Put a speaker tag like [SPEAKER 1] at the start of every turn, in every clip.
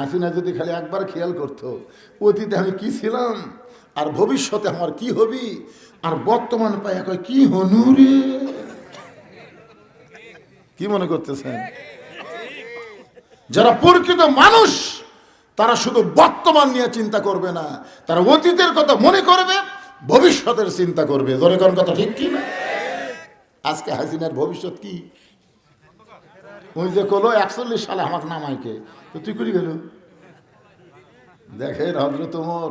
[SPEAKER 1] হাসিনা যদি খালি একবার খেয়াল করতো অতীতে আমি কি ছিলাম আর ভবিষ্যতে আমার কি হবি আর বর্তমান পায় কয় কি হনুরে, কি মনে করতেছেন? যারা প্রকৃত মানুষ তারা শুধু বর্তমান নিয়ে চিন্তা করবে না, তারা অতীতের কথা মনে করবে, ভবিষ্যতের চিন্তা করবে। ধরে কোন কথা ঠিক কি না? আজকে হাসিনার ভবিষ্যৎ কি? ওই যে কলো 41 সালে আমার নামাইকে, তো তুই করি গেল। দেখেন হযরত ওমর,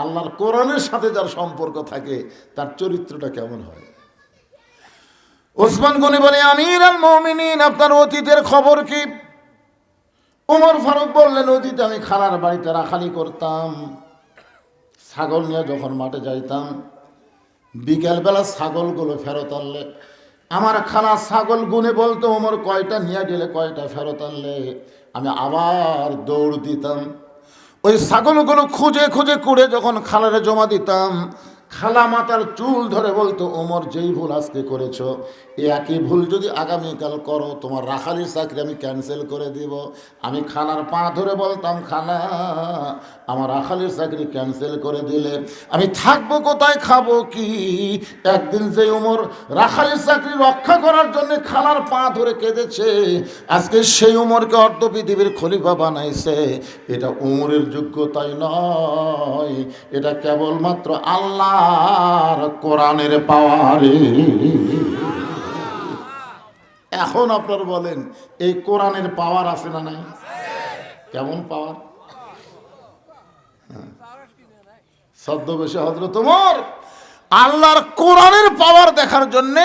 [SPEAKER 1] আল্লাহর কোরআনের সাথে যার সম্পর্ক থাকে তার চরিত্রটা কেমন হয়। ওসমান গনি বলে, আমির আল মুমিনিন, আপনার অতীতের খবর কি? ওমর ফারুক বললেন, অতীতে আমি খালার বাড়িতে রাখালি করতাম, ছাগল নিয়ে যখন মাঠে যাইতাম, বিকেলবেলা ছাগলগুলো ফেরত আনলে আমার খালা ছাগল গুনে বলতো, ওমর কয়টা নিয়ে গেলে, কয়টা ফেরত আনলে? আমি আবার দৌড় দিতাম, ওই ছাগলগুলো খুঁজে খুঁজে কুড়ে যখন খালারে জমা দিতাম, খালা মাথার চুল ধরে বলতো, ওমর যেই ভুল আজকে করেছো, এই একই ভুল যদি আগামীকাল করো তোমার রাখালির চাকরি আমি ক্যান্সেল করে দিব। আমি খালার পা ধরে বলতাম, খালা আমার রাখালির চাকরি ক্যান্সেল করে দিলে আমি থাকবো কোথায়, খাবো কি? একদিন যে ওমর রাখালির চাকরি রক্ষা করার জন্য খালার পা ধরে কেঁদেছে, আজকে সেই ওমরকে অর্ধ পৃথিবীর খলিফা বানাইছে। এটা ওমরের যোগ্যতাই নয়, এটা কেবলমাত্র আল্লাহর কোরআনের পাওয়ারে। এখন আপনারা বলেন, এই কোরআনের পাওয়ার আছে না নাই? কেমন পাওয়ার? ছদ্মবেশে হযরত ওমর আল্লাহর কোরআনের পাওয়ার দেখার জন্য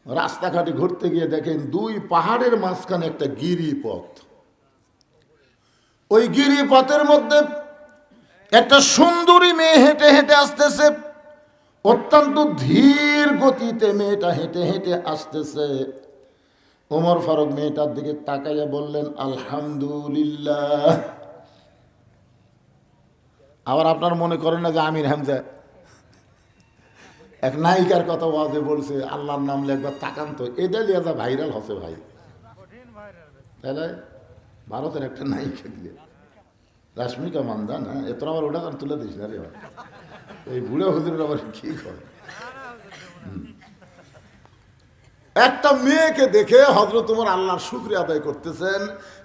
[SPEAKER 1] রাস্তাঘাটে ঘুরতে গিয়ে দেখেন, দুই পাহাড়ের মাঝখানে একটা গিরিপথ। ওই গিরিপথের মধ্যে একটা সুন্দরী মেয়ে হেঁটে হেঁটে আসতেছে, অত্যন্ত ধীর গতিতে মেয়েটা হেঁটে হেঁটে আসতেছে। ওমর ফারুক মেয়েটার দিকে তাকাইয়া বললেন, আলহামদুলিল্লাহ। আবার আপনার মনে করেন না যে আমির হামজা এক নায়িকার কথা ওয়াজে বলছে, আল্লাহর নাম একবার তাকান তো, এটা লিয়ে যা ভাইরাল হচ্ছে ভাই, তাহলে ভারতের একটা নায়িকা দিয়ে রাশ্মিকা মান্দানা, এত আবার ওটা তুলে দিস না রে ভাই, এই বুড়ো হুজুরের আবার কি করে। একটা মেয়েকে দেখে হযরত ওমর আল্লাহর শুকরিয়া আদায় করতেছেন,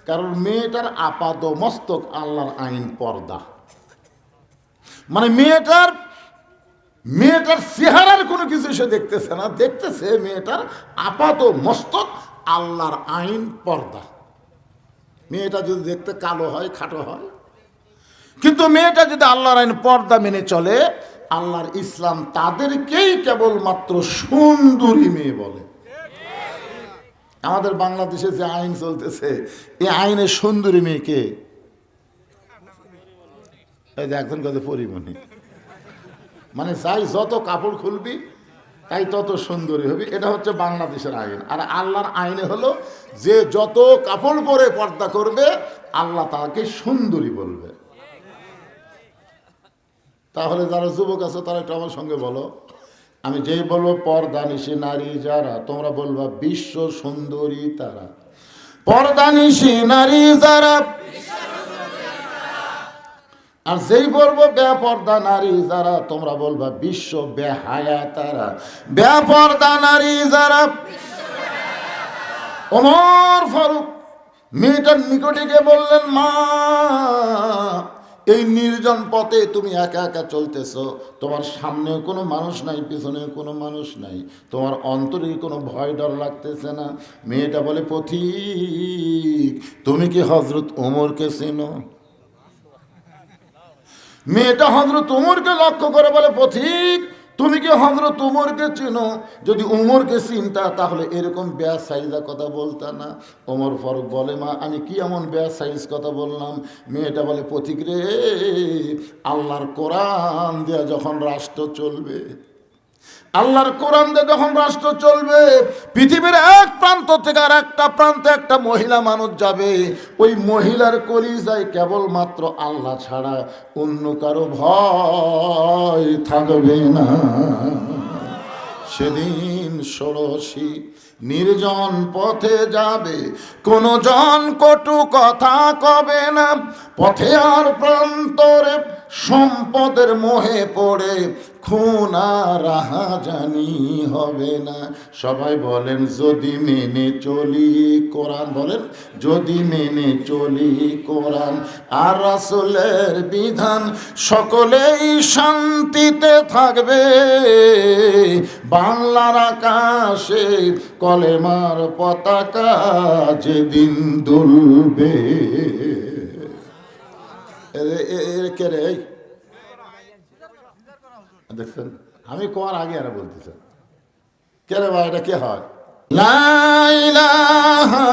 [SPEAKER 1] কারণ মেয়েটার আপাত মস্তক আল্লাহর আইন পর্দা। মানে মেয়েটার চেহারার কোনো কিছু সে দেখতেছে না, দেখতেছে মেয়েটার আপাত মস্তক আল্লাহর আইন পর্দা। মেয়েটা যদি দেখতে কালো হয়, খাটো হয়, কিন্তু মেয়েটা যদি আল্লাহর আইন পর্দা মেনে চলে, আল্লাহর ইসলাম তাদেরকেই কেবলমাত্র সুন্দরী মেয়ে বলে। আমাদের বাংলাদেশে যে আইন চলতেছে, এই আইনের সুন্দরী মেয়েকে এই যে একজন কাছে পরিমণি, মানে যাই যত কাপড় খুলবি তাই তত সুন্দরী হবি, এটা হচ্ছে বাংলাদেশের আইন। আর আল্লাহর আইনে হলো, যে যত কাপড় পরে পর্দা করবে আল্লাহ তাকে সুন্দরী বলবে। তাহলে যারা যুবক আছে তারা একটু আমার সঙ্গে বলো, আমি যেই বলবো পর্দানিশী নারী যারা, তোমরা বলবা বিশ্ব সুন্দরী তারা। পর্দানিশী নারী যারা, আর যেই বলবো বেপর্দা নারী যারা, তোমরা বলবা বিশ্ব বেহায়া তারা। বেপর্দা নারী যারা। ওমর ফারুক মেয়েটার নিকটে গিয়ে বললেন, মা এই নির্জন পথে তুমি একা একা চলতেছো, তোমার সামনেও কোনো মানুষ নাই, পিছনেও কোনো মানুষ নাই, তোমার অন্তরে কোনো ভয় ডর লাগতেছে না? মেয়েটা বলে, পথিক তুমি কি হযরত ওমরকে চেনো? মেয়েটা হযরত ওমরকে লক্ষ্য করে বলে, পথিক তুমি কি হযরত ওমরকে চেনো? যদি ওমরকে চিনতা তাহলে এরকম বেয়াসাইজা কথা বলতা না। ওমর ফারুক বলে, মা আমি কি এমন বেয়াসাইজ কথা বললাম? মেয়েটা বলে, পথিক রে, আল্লাহর কোরআন দিয়ে যখন রাষ্ট্র চলবে, আল্লাহর কোরআন দিয়ে যখন রাষ্ট্র চলবে, পৃথিবীর এক প্রান্ত থেকে আর একটা প্রান্তে একটা মহিলা মানুষ যাবে, ওই মহিলার কলিজায় কেবলমাত্র আল্লাহ ছাড়া অন্য কারো ভয় থাকবে না। সেদিন ষোড়শী। নির্জন পথে যাবে কোন জন, কটু কথা কবে না। পথে আর প্রান্তরে সম্পদের মোহে পড়ে খুন আর রাহাজানি হবে না। সবাই বলেন যদি মেনে চলি কোরআন, বলেন যদি মেনে চলি কোরআন আর রাসূলের বিধান, সকলেই শান্তিতে থাকবে। বাংলার আকাশে কলেমার পতাকা যেদিন দুলবে। কে রে দেখছেন, আমি কোয়ার আগে আর বলতেছে কে রে ভাই, এটা কে হয়? লা ইলাহা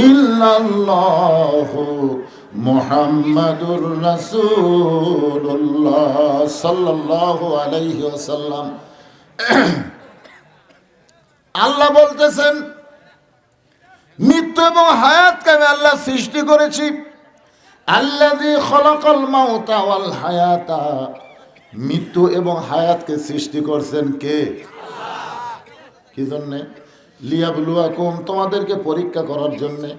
[SPEAKER 1] ইল্লাল্লাহু মুহাম্মাদুর রাসূলুল্লাহ সাল্লাল্লাহু আলাইহি ওয়াসাল্লাম। আল্লাহ বলতেছেন মৃত্যু এবং হায়াতকে আমি আল্লাহ সৃষ্টি করেছি। আল্লাযী খালাকাল মাউতা ওয়াল হায়াতা, মৃত্যু এবং হায়াতকে সৃষ্টি করছেন কে? কি জন্যে? লিয়াবলুয়াকুম, তোমাদেরকে পরীক্ষা করার জন্যে।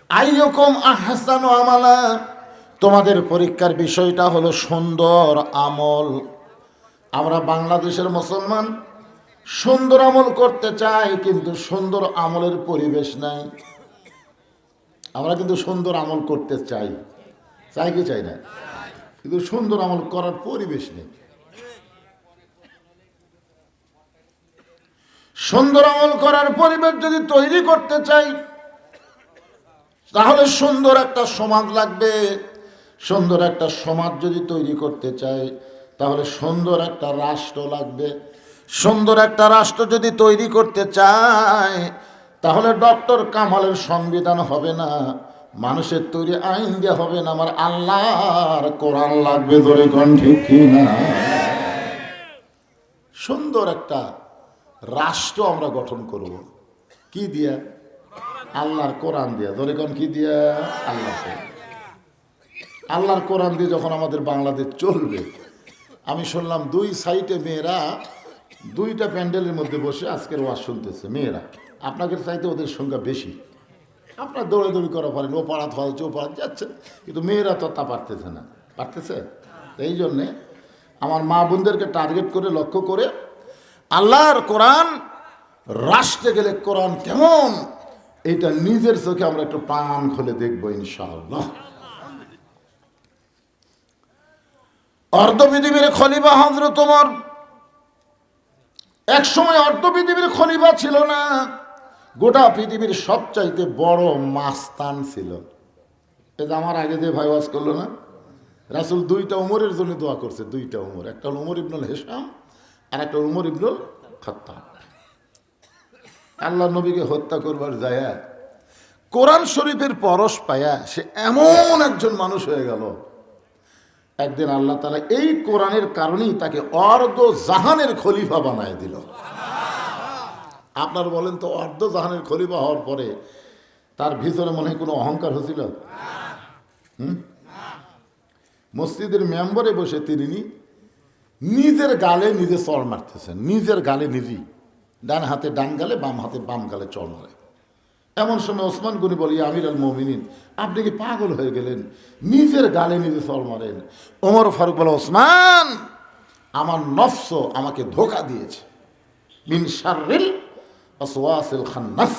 [SPEAKER 1] আইয়ুকুম আহসানু আমালা, তোমাদের পরীক্ষার বিষয়টা হলো সুন্দর আমল। আমরা বাংলাদেশের মুসলমান সুন্দর আমল করতে চাই, কিন্তু সুন্দর আমলের পরিবেশ নাই। আমরা কিন্তু সুন্দর আমল করতে চাই, চাই কি চাই না, কিন্তু সুন্দর আমল করার পরিবেশ নেই। সুন্দর আমল করার পরিবেশ যদি তৈরি করতে চাই, তাহলে সুন্দর একটা সমাজ লাগবে। সুন্দর একটা সমাজ যদি তৈরি করতে চাই, তাহলে সুন্দর একটা রাষ্ট্র লাগবে। সুন্দর একটা রাষ্ট্র যদি তৈরি করতে চায়, তাহলে ডক্টর কামালের সংবিধান হবে না, মানুষের তৈরি আইন দিয়ে হবে না, আমার আল্লাহর কোরআন লাগবে। ধরে কোন ঠিক কিনা? সুন্দর একটা রাষ্ট্র আমরা গঠন করব কি দিয়া? আল্লাহর কোরআন দিয়া। ধরে কোন কি দিয়া? আল্লাহর কোরআন দিয়ে যখন আমাদের বাংলাদেশ চলবে। আমি শুনলাম 2 সাইটে মেয়েরা 2টা প্যান্ডেলের মধ্যে বসে আজকের ওয়াজ শুনতেছে। মেয়েরা আপনাদের চাইতে ওদের সংখ্যা বেশি। আপনার দৌড়াদৌড়ি করা পারেন, ও পাড়া ধোয়াচ্ছে, ও পাড়া যাচ্ছেন, কিন্তু মেয়েরা তো তা পারতেছে না। পারতেছে? এই জন্যে আমার মা বোনদেরকে টার্গেট করে, লক্ষ্য করে আল্লাহর কোরআন রাষ্ট্রে গেলে কোরআন কেমন, এটা নিজের চোখে আমরা একটু প্রাণ খুলে দেখবো ইনশাআল্লাহ। অর্ধ পৃথিবীর খলিফা হযরত ওমর। এক সময় অর্ধ পৃথিবীর খলিফা ছিল না, গোটা পৃথিবীর সবচাইতে বড় মাস্তান ছিল। এটা আমার আগে যে ভাই ওয়াজ করলো না, রাসূল 2টা ওমরের জন্য দোয়া করছে। 2টা ওমর, একটা হল ওমর ইবনুল হিশাম আর একটা ওমর ইবনুল খাত্তাব। আল্লাহ নবীকে হত্যা করবার যায় কোরআন শরীফের পরশ পায়া সে এমন একজন মানুষ হয়ে গেল। একদিন আল্লাহ তাআলা এই কোরআনের কারণেই তাকে অর্ধ জাহানের খলিফা বানায় দিল। আপনার বলেন তো, অর্ধ জাহানের খলিফা হওয়ার পরে তার ভিতরে মনে হয় কোনো অহংকার হয়েছিল? মসজিদের মেম্বরে বসে তিনি নিজের গালে নিজে চড় মারতেছেন, নিজের গালে নিজেই, ডান হাতে ডান গালে, বাম হাতে বাম গালে চড় মারে। এমন সময় ওসমান গনি বলি, আমির আল মুমিনিন, আপনি কি পাগল হয়ে গেলেন? নিজের গালে নিজে চড় মারেন। ওমর ফারুক বলে, ওসমান, আমার নফস আমাকে ধোঁকা দিয়েছে। মিন শাররিল ওয়াসওয়াসিল খান্নাস,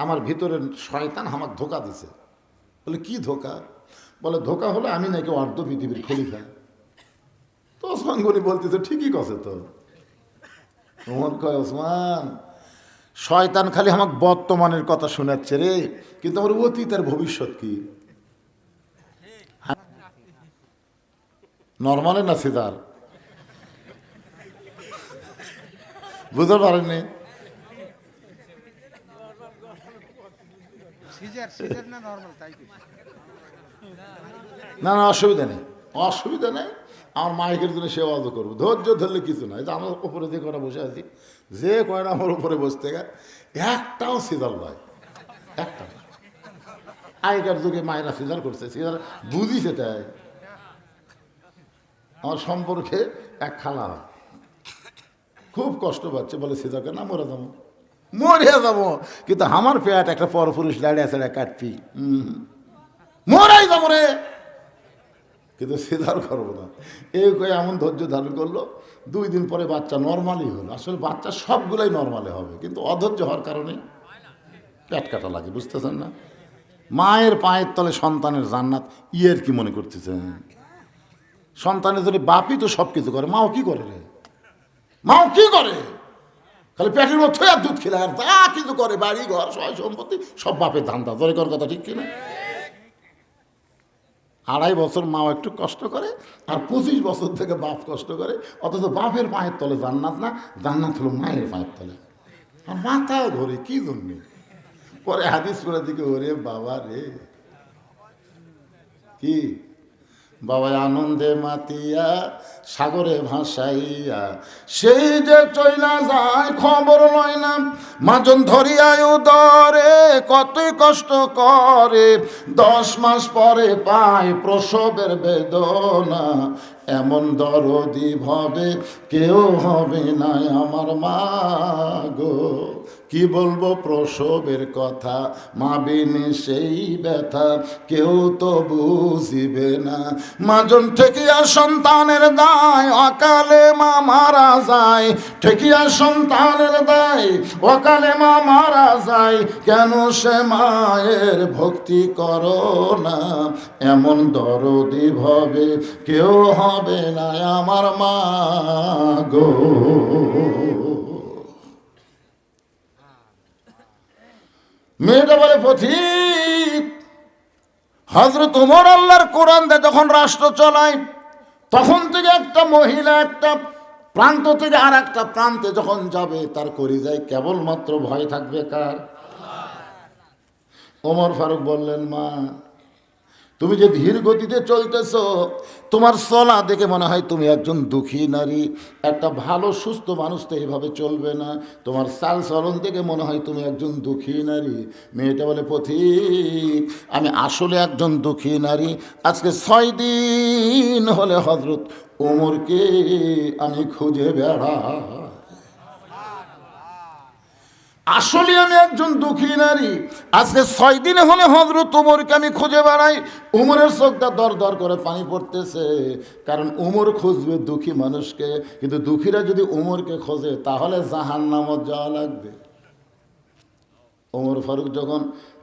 [SPEAKER 1] আমার ভিতরের শয়তান আমাকে ধোঁকা দিছে। বলে কি ধোঁকা? বলে ধোঁকা হলো আমি নাকি অর্ধ পৃথিবীর খলিফা। তো ওসমান গনি বলতেছে ঠিকই কথা তো। ওমর কয়, ওসমান, শয়তান খালি আমাকে বর্তমানের কথা শোনাচ্ছে রে, কিন্তু আমার অতীত আর ভবিষ্যৎ কি? নর্মালে না সিজার? বুঝতে পারেননি? না না, অসুবিধা নেই, অসুবিধা নেই। আমার মাইকের জন্য সেবা করবো, ধৈর্য ধরলে কিছু না। যে আমার উপরে যে কয়টা বসে আছি, যে কয়টা আমার উপরে বসতে গেছে, একটাও সিজার নয়, একটা। আগেকার যুগে মায়েরা সিজার করছে, সিজার বুঝিছে তাই। আমার সম্পর্কে এক খালা খুব কষ্ট পাচ্ছে, বলে সিজারকে না মরে যাবো, মরে যাবো, কিন্তু আমার পেট একটা পরপুরুষ দাঁড়িয়ে আছে কাটপি, মরাই যাবো রে, কিন্তু সিজার করবো না। এই কয়ে এমন ধৈর্য ধারণ করলো। 2 দিন পরে বাচ্চা নর্মালি হলো। আসলে বাচ্চা সবগুলোই নর্মালি হবে, কিন্তু অধৈর্য হওয়ার কারণে পেট কাটা লাগে, বুঝতেছেন না? মায়ের পায়ের তলে সন্তানের জান্নাত, ইয়ের কি মনে করতেছেন? সন্তানের যদি বাপই তো সব কিছু করে, মাও কি করে রে? মাও কি করে? খালি পেটের মধ্যে আর দুধ খেলে আর যা কিছু করে, বাড়ি ঘর সয় সম্পত্তি সব বাপের ধান্দা। ধরে কোন কথা ঠিক কিনা? 2.5 বছর মাও একটু কষ্ট করে, আর 25 বছর থেকে বাপ কষ্ট করে, অথচ বাপের পায়ের তলে জান্নাত না, জান্নাত হলো মায়ের পায়ের তলে। আর মাথা ধরে কি জন্যে পরে হাদিস পড়ে দিকে, ওরে বাবা রে, কি বাবা আনন্দে মাতিয়া সাগরে ভাসাইয়া সেই যে চইলা যায় খবর লয় না, মাজন ধরিয়ায় উদরে কতই কষ্ট করে, 10 মাস পরে পায় প্রসবের বেদনা, এমন দরদি ভাবে কেউ হবে না আমার মা গো। কি বলবো প্রসবের কথা, মা বিনে সেই ব্যথা কেউ তো বুঝিবে না। মাজন ঠেকিয়া সন্তানের দায়, অকালে মা মারা যায়, ঠেকিয়া সন্তানের দায়, অকালে মা মারা যায়, কেন সে মায়ের ভক্তি করো না, এমন দরদি ভাবে কেউ হবে না আমার মা গো। মেয়েটা বলে পথিক, হযরত ওমর আল্লাহর কোরআন দিয়ে যখন রাষ্ট্র চালায়, তখন থেকে একটা মহিলা একটা প্রান্ত থেকে আর একটা প্রান্তে যখন যাবে, তার কলিজায় কেবলমাত্র ভয় থাকবে কার? ওমর ফারুক বললেন, মা তুমি যে ধীর গতিতে চলতেছ, তোমার চলা দেখে মনে হয় তুমি একজন দুঃখী নারী। একটা ভালো সুস্থ মানুষ তো এইভাবে চলবে না, তোমার চাল চলন দেখে মনে হয় তুমি একজন দুঃখী নারী। মেয়েটা বলে পথিক, আমি আসলে একজন দুঃখী নারী। আজকে 6 দিন হলে হযরত ওমরকে আমি খুঁজে বেড়াই, আসলে আমি একজন দুঃখী নারী। আজকে 6 দিন হলে হযরত ওমরকে আমি খুঁজে বেড়াই। উমরের চোখটা দর দর করে পানি পড়তেছে, কারণ উমর খুঁজবে দুঃখী মানুষকে, কিন্তু দুঃখীরা যদি উমরকে খোঁজে তাহলে জাহান্নামত যাওয়া লাগবে। ওমর ফারুক যখন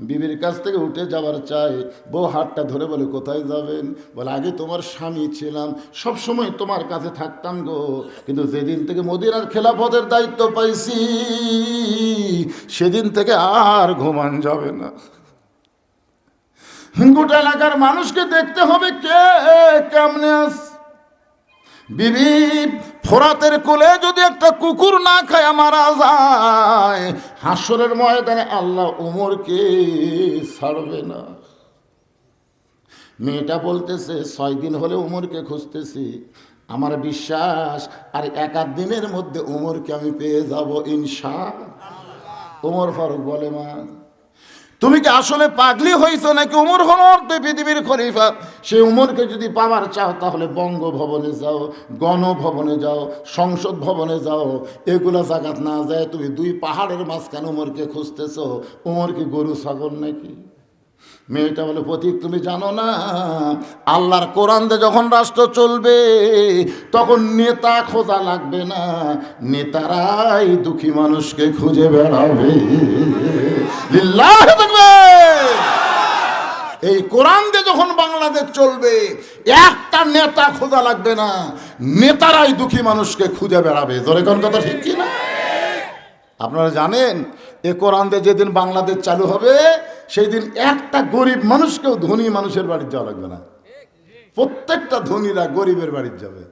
[SPEAKER 1] বিবির কাছ থেকে উঠে যাবার চায়, বউ হাতটা ধরে বলে, কোথায় যাবেন? বলে, আগে তোমার স্বামী ছিলাম, সব সময় তোমার কাছে থাকতাম গো, কিন্তু যেদিন থেকে মদিনার খেলাফতের দায়িত্ব পাইছি, সেদিন থেকে আর ঘুমান যাবে না। গোটা এলাকার মানুষকে দেখতে হবে কে কেমনে আস। বিবি ফোরাতের কোলে যদি একটা কুকুর না খায় মারা যায়, হাসরের ময়দানে আল্লাহ উমরকে ছাড়বে না। মেয়েটা বলতেছে, 6 দিন হলে উমরকে খুঁজতেছি, আমার বিশ্বাস আর 1-8 দিনের মধ্যে উমরকে আমি পেয়ে যাব ইনশাআল্লাহ। ওমর ফারুক বলে, মা তুমি কি আসলে পাগলি হয়েছো নাকি? উমর হল পৃথিবীর খলিফা, সেই উমরকে যদি পাওয়ার চাও তাহলে বঙ্গভবনে যাও, গণভবনে যাও, সংসদ ভবনে যাও, এগুলা জায়গাত না যায় তুমি 2 পাহাড়ের মাঝখানে উমরকে খুঁজতেছো। উমর কি গরু ছাগল নাকি? মেয়েটা বলে, পথিক তুমি জানো না, আল্লাহর কোরআন দিয়ে যখন রাষ্ট্র চলবে তখন নেতা খোঁজা লাগবে না, নেতারাই দুঃখী মানুষকে খুঁজে বেড়াবে। লিল্লাহি তাকবীর। এই কোরআন দিয়ে যখন বাংলাদেশ চলবে, একটা নেতা খোঁজা লাগবে না, নেতারাই দুঃখী মানুষকে খুঁজে বেড়াবে। জোরে কোন কথা ঠিক কি না? আপনারা জানেন, এ কোরআন দিয়ে যেদিন বাংলাদেশ চালু হবে, সেই দিন একটা গরিব মানুষকেও ধনী মানুষের বাড়ি যাওয়া লাগবে না, প্রত্যেকটা ধনীরা গরিবের বাড়ি যাবে।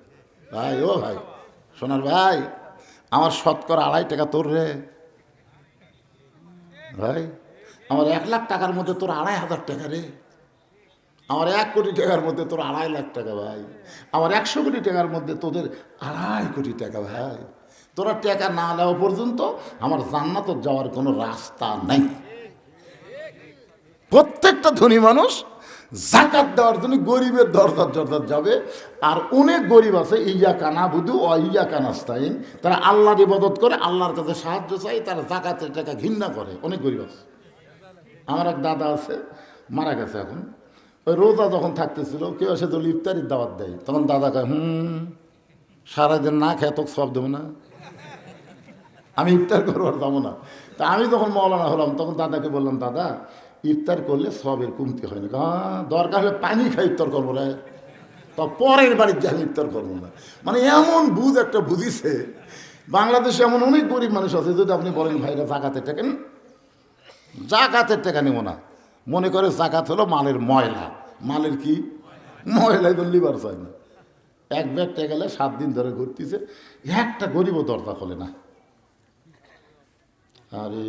[SPEAKER 1] ভাই ও ভাই, সোনার ভাই, আমার শতকরা 2.5 টাকা তোর রে ভাই, আমার 1 লাখ টাকার মধ্যে তোর 2.5 টাকা রে, আমার 1 কোটি টাকার মধ্যে তোর 2.5 লাখ টাকা ভাই, আমার 100 কোটি টাকার মধ্যে তোদের 2.5 কোটি টাকা ভাই। তোরা টাকা না দেওয়া পর্যন্ত আমার জান্নাত যাওয়ার কোনো রাস্তা নাই। প্রত্যেকটা ধনী মানুষ জাকাত দেওয়ার জন্য গরিবের দরদার দরদার যাবে। আর অনেক গরিব আছে ইয়া কানা বুধু ও ইয়া কানাস্তাইন, তারা আল্লাহর ইবাদত করে, আল্লাহর কাছে সাহায্য চাই, তারা জাকাতের টাকা ঘৃণা করে। অনেক গরিব আছে। আমার এক দাদা আছে, মারা গেছে এখন। ওই রোজা যখন থাকতেছিল, কেউ এসে তো ইফতারির দাওয়াত দেয়, তখন দাদা কয় সারাদিন না খেয়ে তোকে সব দেবো না, আমি ইফতার করবো আর যাবো না। তা আমি যখন মৌলানা হলাম, তখন দাদাকে বললাম, দাদা ইফতার করলে সবের কমতি হয় না। দরকার হলে পানি খাই ইফতার করবো না, তা পরের বাড়ির যাই ইফতার করবো না। মানে এমন বুঝ একটা বুঝিছে। বাংলাদেশে এমন অনেক গরিব মানুষ আছে, যদি আপনি বলেন ভাইরা জাকাতের টাকা নেন, জাকাতের টাকা নেব না, মনে করে জাকাত হলো মালের ময়লা। মালের কি ময়লা, তো লিভার চায় না। এক ব্যাগ টাকা গেলে 7 দিন ধরে ঘুরতেছে, একটা গরিবও দরজা খোলে না। আরে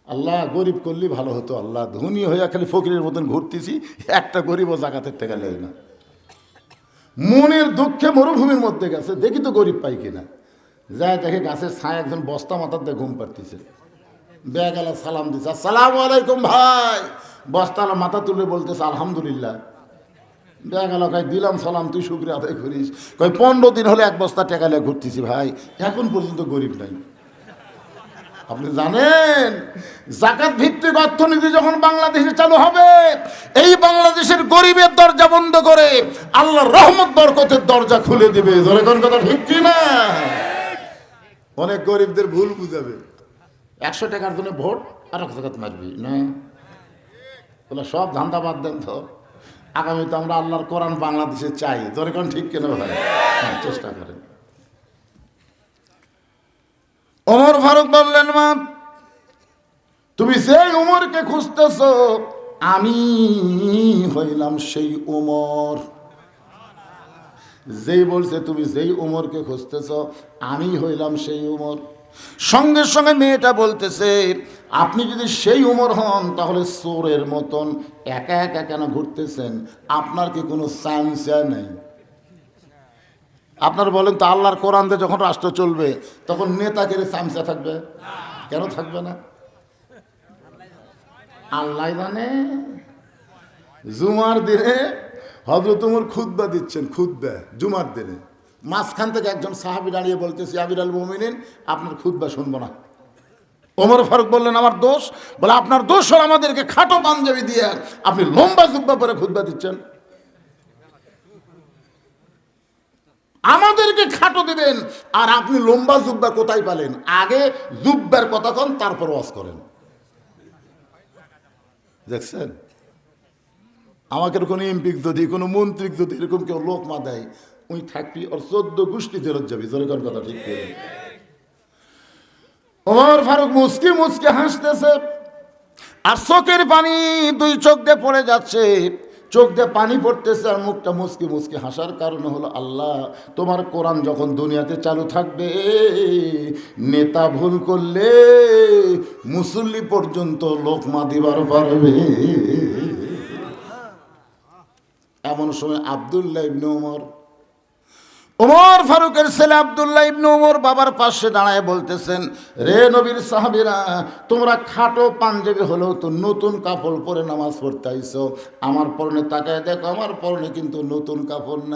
[SPEAKER 1] আল্লাহ গরিব করলে ভালো হতো, আল্লাহ ধনী হইয়া খালি ফকিরের মতন ঘুরতেছি, একটা গরিবও জাকাতের টাকা নেয় না। মনের দুঃখে মরুভূমির মধ্যে গেছে, দেখি তো গরিব পাই কিনা। যায় দেখে গাছের ছায় একজন বস্তা মাথার দিয়ে ঘুম পাড়তেছে, ব্যাগ আলা সালাম দিচ্ছে, আসসালামু আলাইকুম ভাই। বস্তালা মাথা তুলে বলতেছে আলহামদুলিল্লাহ। ব্যাগ আলা কয় দিলাম সালাম, তুই শুকরিয়া আদায় করিস। কয় 15 দিন হলে 1 বস্তা টাকা নিয়ে ঘুরতেছি ভাই, এখন পর্যন্ত গরিব নাই। আপনি জানেন জাকাত ভিত্তিক অর্থনীতি যখন বাংলাদেশে চালু হবে, এই বাংলাদেশের গরিবের দরজা বন্ধ করে আল্লাহর রহমত বরকতের দরজা খুলে দিবে। জোরে কোন কথা ঠিক কি না? অনেক গরিবদের ভুল বুঝাবে, 100 টাকার জন্য ভোট আর এক জাকাত মারবি না, বলে সব ধান্দা বাদ দেন তো। আগামীতে আমরা আল্লাহর কোরআন বাংলাদেশে চাই। জোরে কোন ঠিক কেন ভাই? চেষ্টা করেন। ওমর ফারুক বললেন, মা তুমি সেই উমরকে খুঁজতেছ, আমি হইলাম সেই উমর। যেই বলছে তুমি যেই উমরকে খুঁজতেছ, আমি হইলাম সেই উমর। সঙ্গে সঙ্গে মেয়েটা বলতেছে, আপনি যদি সেই উমর হন, তাহলে চোরের মতন একা একা কেন ঘুরতেছেন? আপনার কি কোনো চান্স নেই? আপনার বলেন তো, আল্লাহর কোরআন দিয়ে যখন রাষ্ট্র চলবে, তখন নেতাকে চামচা থাকবে? কেন থাকবে না? আল্লাহ জানে। জুমার দিনে হযরত ওমর খুতবা দিচ্ছেন, খুতবা জুমার দিনে। মাঝখান থেকে একজন সাহাবী দাঁড়িয়ে বলতেছে, আমিরুল মুমিনিন, আপনার খুতবা শুনবো না। ওমর ফারুক বললেন, আমার দোষ? বলে আপনার দোষ হল আমাদেরকে খাটো পাঞ্জাবি দিয়ে আপনি লম্বা জুব্বা পরে খুতবা দিচ্ছেন। আমাদেরকে খাটো দিবেন, আর আপনি লম্বা জুব্বা কোথায় পেলেন? আগে জুব্বার কথা কন, তারপর ওয়াজ করেন। দেখছেন, আমাকে কোনো এমপি যদি, কোনো মন্ত্রী যদি এরকম কেউ লোকমা দেয়, উনি থাকবি ওর 14 গোষ্ঠী ফেরত যাবি। জোরে কোন কথা ঠিক করে। ওমর ফারুক মুচকি মুচকি হাসতেছে, আর চোখের পানি 2 চোখ দিয়ে পড়ে যাচ্ছে। চোখ দিয়ে পানি পড়তেছে, আর মুখটা মুচকি মুচকি হাসার কারণ হলো, আল্লাহ তোমার কোরআন যখন দুনিয়াতে চালু থাকবে, নেতা ভুল করলে মুসল্লি পর্যন্ত লোকমা দিবার পারবে। এমন সময় আব্দুল্লাহ ইবনে ওমর, ওমর ফারুকের ছেলে আব্দুল্লাহ ইবনে ওমর বাবার পাশে দাঁড়ায় বলতেছেন, রে নবীর সাহাবীরা, তোমরা খাটো পাঞ্জাবি হলেও তো নতুন কাপড় পরে নামাজ পড়তে আইছো, আমার পরনে তাকায় দেখো, আমার পরনে কিন্তু নতুন কাপড় নাই।